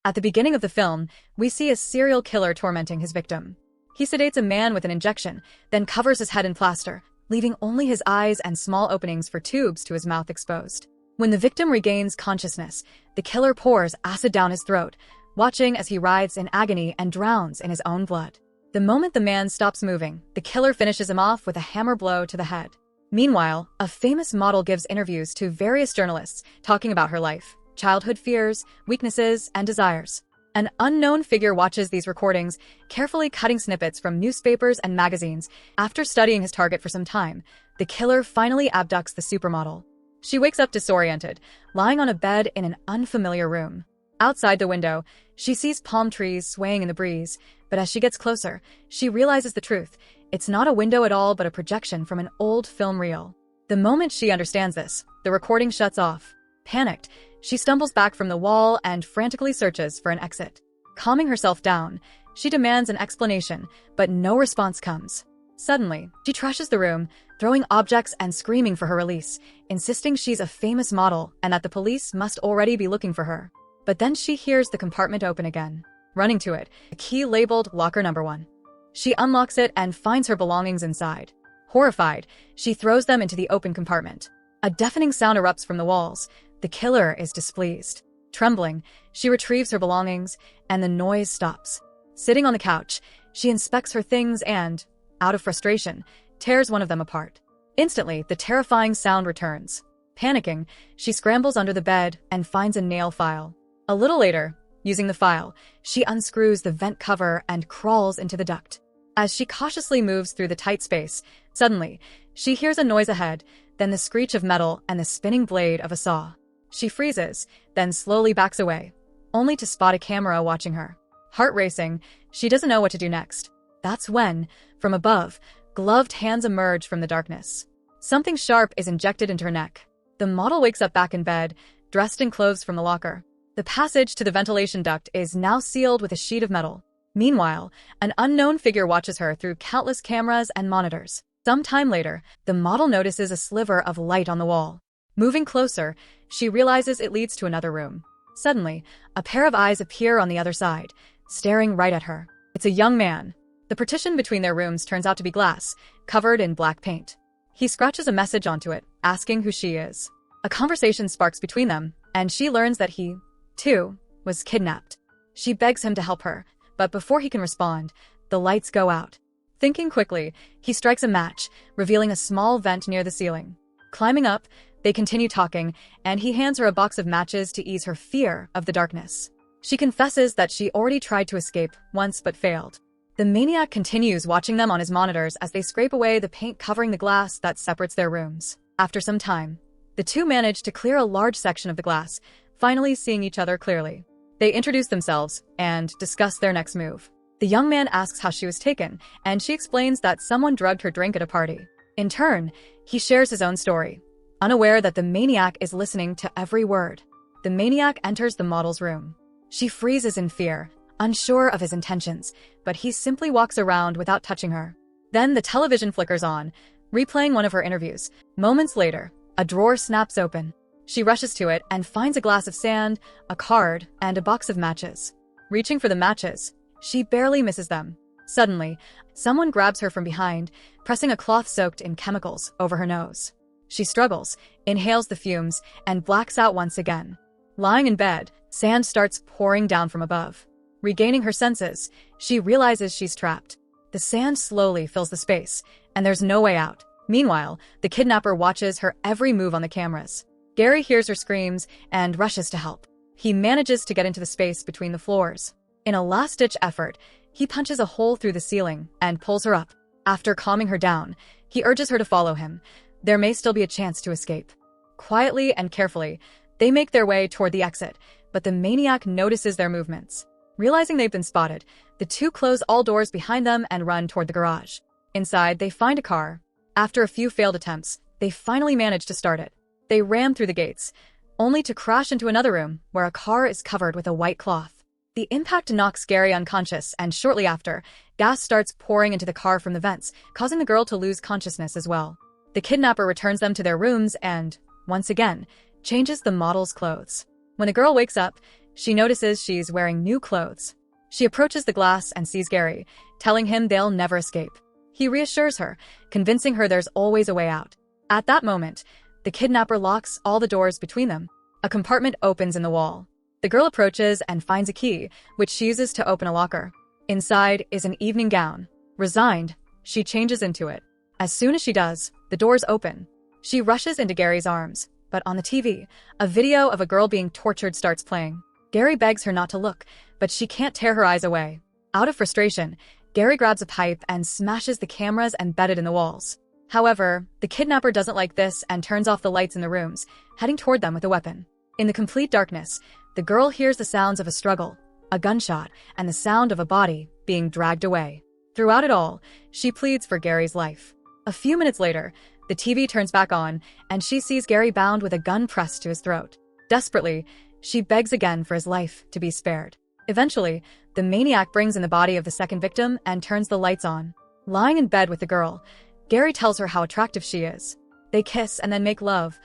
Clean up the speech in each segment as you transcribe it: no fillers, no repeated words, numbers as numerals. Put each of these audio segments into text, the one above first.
At the beginning of the film, we see a serial killer tormenting his victim. He sedates a man with an injection, then covers his head in plaster, leaving only his eyes and small openings for tubes to his mouth exposed. When the victim regains consciousness, the killer pours acid down his throat, watching as he writhes in agony and drowns in his own blood. The moment the man stops moving, the killer finishes him off with a hammer blow to the head. Meanwhile, a famous model gives interviews to various journalists, talking about her life, childhood fears, weaknesses, and desires. An unknown figure watches these recordings, carefully cutting snippets from newspapers and magazines. After studying his target for some time, the killer finally abducts the supermodel. She wakes up disoriented, lying on a bed in an unfamiliar room. Outside the window, she sees palm trees swaying in the breeze, but as she gets closer, she realizes the truth. It's not a window at all, but a projection from an old film reel. The moment she understands this, the recording shuts off. Panicked, she stumbles back from the wall and frantically searches for an exit. Calming herself down, she demands an explanation, but no response comes. Suddenly, she trashes the room, throwing objects and screaming for her release, insisting she's a famous model and that the police must already be looking for her. But then she hears the compartment open again. Running to it, a key labeled locker number 1. She unlocks it and finds her belongings inside. Horrified, she throws them into the open compartment. A deafening sound erupts from the walls. The killer is displeased. Trembling, she retrieves her belongings, and the noise stops. Sitting on the couch, she inspects her things and, out of frustration, tears one of them apart. Instantly, the terrifying sound returns. Panicking, she scrambles under the bed and finds a nail file. A little later, using the file, she unscrews the vent cover and crawls into the duct. As she cautiously moves through the tight space, suddenly, she hears a noise ahead, then the screech of metal and the spinning blade of a saw. She freezes, then slowly backs away, only to spot a camera watching her. Heart racing, she doesn't know what to do next. That's when, from above, gloved hands emerge from the darkness. Something sharp is injected into her neck. The model wakes up back in bed, dressed in clothes from the locker. The passage to the ventilation duct is now sealed with a sheet of metal. Meanwhile, an unknown figure watches her through countless cameras and monitors. Some time later, the model notices a sliver of light on the wall. Moving closer, she realizes it leads to another room. Suddenly, a pair of eyes appear on the other side, staring right at her. It's a young man. The partition between their rooms turns out to be glass, covered in black paint. He scratches a message onto it, asking who she is. A conversation sparks between them, and she learns that he, too, was kidnapped. She begs him to help her, but before he can respond, the lights go out. Thinking quickly, he strikes a match, revealing a small vent near the ceiling. Climbing up, they continue talking, and he hands her a box of matches to ease her fear of the darkness. She confesses that she already tried to escape once but failed. The maniac continues watching them on his monitors as they scrape away the paint covering the glass that separates their rooms. After some time, the two manage to clear a large section of the glass, finally seeing each other clearly. They introduce themselves and discuss their next move. The young man asks how she was taken, and she explains that someone drugged her drink at a party. In turn, he shares his own story, unaware that the maniac is listening to every word. The maniac enters the model's room. She freezes in fear, unsure of his intentions, but he simply walks around without touching her. Then the television flickers on, replaying one of her interviews. Moments later, a drawer snaps open. She rushes to it and finds a glass of sand, a card, and a box of matches. Reaching for the matches, she barely misses them. Suddenly, someone grabs her from behind, pressing a cloth soaked in chemicals over her nose. She struggles, inhales the fumes, and blacks out once again. Lying in bed, sand starts pouring down from above. Regaining her senses, she realizes she's trapped. The sand slowly fills the space, and there's no way out. Meanwhile, the kidnapper watches her every move on the cameras. Gary hears her screams and rushes to help. He manages to get into the space between the floors. In a last-ditch effort, he punches a hole through the ceiling and pulls her up. After calming her down, he urges her to follow him. There may still be a chance to escape. Quietly and carefully, they make their way toward the exit, but the maniac notices their movements. Realizing they've been spotted, the two close all doors behind them and run toward the garage. Inside, they find a car. After a few failed attempts, they finally manage to start it. They ram through the gates, only to crash into another room where a car is covered with a white cloth. The impact knocks Gary unconscious, and shortly after, gas starts pouring into the car from the vents, causing the girl to lose consciousness as well. The kidnapper returns them to their rooms and, once again, changes the model's clothes. When the girl wakes up, She notices she's wearing new clothes. She approaches the glass and sees Gary, telling him they'll never escape. He reassures her, convincing her there's always a way out. At that moment, the kidnapper locks all the doors between them. A compartment opens in the wall. The girl approaches and finds a key, which she uses to open a locker. Inside is an evening gown. Resigned, she changes into it. As soon as she does, the doors open. She rushes into Gary's arms, but on the TV, a video of a girl being tortured starts playing. Gary begs her not to look, but she can't tear her eyes away. Out of frustration, Gary grabs a pipe and smashes the cameras embedded in the walls. However, the kidnapper doesn't like this and turns off the lights in the rooms, heading toward them with a weapon. In the complete darkness, the girl hears the sounds of a struggle, a gunshot, and the sound of a body being dragged away. Throughout it all, she pleads for Gary's life. A few minutes later, the TV turns back on, and she sees Gary bound with a gun pressed to his throat. Desperately, she begs again for his life to be spared. Eventually, the maniac brings in the body of the second victim and turns the lights on. Lying in bed with the girl, Gary tells her how attractive she is. They kiss and then make love,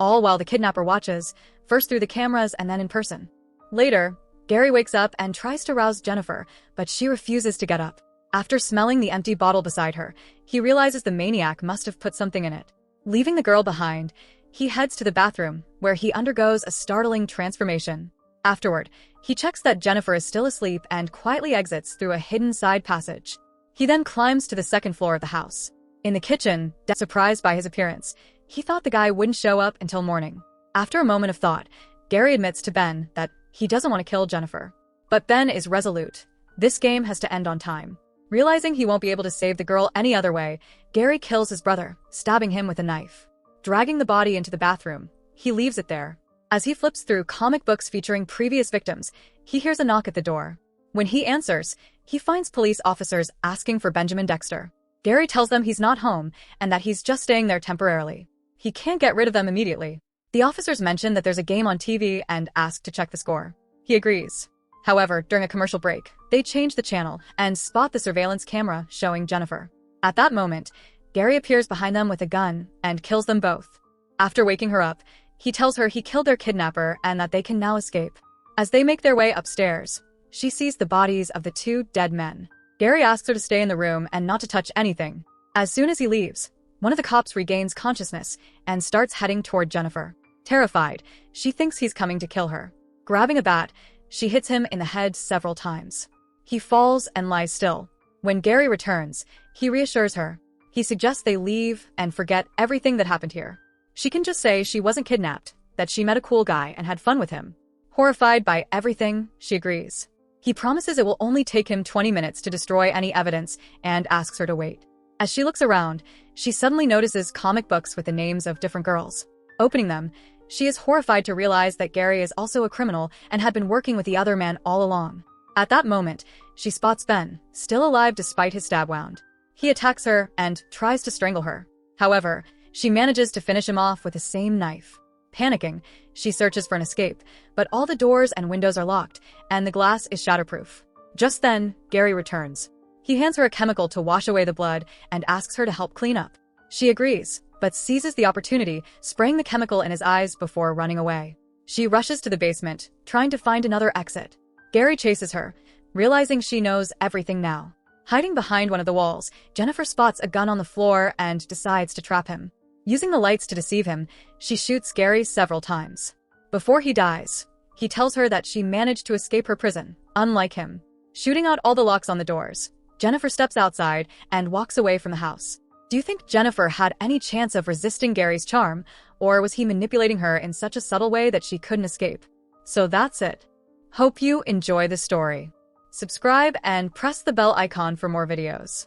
all while the kidnapper watches, first through the cameras and then in person. Later, Gary wakes up and tries to rouse Jennifer, but she refuses to get up. After smelling the empty bottle beside her, he realizes the maniac must have put something in it. Leaving the girl behind, he heads to the bathroom, where he undergoes a startling transformation. Afterward, he checks that Jennifer is still asleep and quietly exits through a hidden side passage. He then climbs to the second floor of the house. In the kitchen, surprised by his appearance, he thought the guy wouldn't show up until morning. After a moment of thought, Gary admits to Ben that he doesn't want to kill Jennifer. But Ben is resolute. This game has to end on time. Realizing he won't be able to save the girl any other way, Gary kills his brother, stabbing him with a knife. Dragging the body into the bathroom, he leaves it there. As he flips through comic books featuring previous victims, he hears a knock at the door. When he answers, he finds police officers asking for Benjamin Dexter. Gary tells them he's not home and that he's just staying there temporarily. He can't get rid of them immediately. The officers mention that there's a game on TV and ask to check the score. He agrees. However, during a commercial break, they change the channel and spot the surveillance camera showing Jennifer. At that moment, Gary appears behind them with a gun and kills them both. After waking her up, he tells her he killed their kidnapper and that they can now escape. As they make their way upstairs, she sees the bodies of the two dead men. Gary asks her to stay in the room and not to touch anything. As soon as he leaves, one of the cops regains consciousness and starts heading toward Jennifer. Terrified, she thinks he's coming to kill her. Grabbing a bat, she hits him in the head several times. He falls and lies still. When Gary returns, he reassures her. He suggests they leave and forget everything that happened here. She can just say she wasn't kidnapped, that she met a cool guy and had fun with him. Horrified by everything, she agrees. He promises it will only take him 20 minutes to destroy any evidence and asks her to wait. As she looks around, she suddenly notices comic books with the names of different girls. Opening them, she is horrified to realize that Gary is also a criminal and had been working with the other man all along. At that moment, she spots Ben, still alive despite his stab wound. He attacks her and tries to strangle her. However, she manages to finish him off with the same knife. Panicking, she searches for an escape, but all the doors and windows are locked, and the glass is shatterproof. Just then, Gary returns. He hands her a chemical to wash away the blood and asks her to help clean up. She agrees, but seizes the opportunity, spraying the chemical in his eyes before running away. She rushes to the basement, trying to find another exit. Gary chases her, realizing she knows everything now. Hiding behind one of the walls, Jennifer spots a gun on the floor and decides to trap him. Using the lights to deceive him, she shoots Gary several times. Before he dies, he tells her that she managed to escape her prison, unlike him. Shooting out all the locks on the doors, Jennifer steps outside and walks away from the house. Do you think Jennifer had any chance of resisting Gary's charm, or was he manipulating her in such a subtle way that she couldn't escape? So that's it. Hope you enjoy the story. Subscribe and press the bell icon for more videos.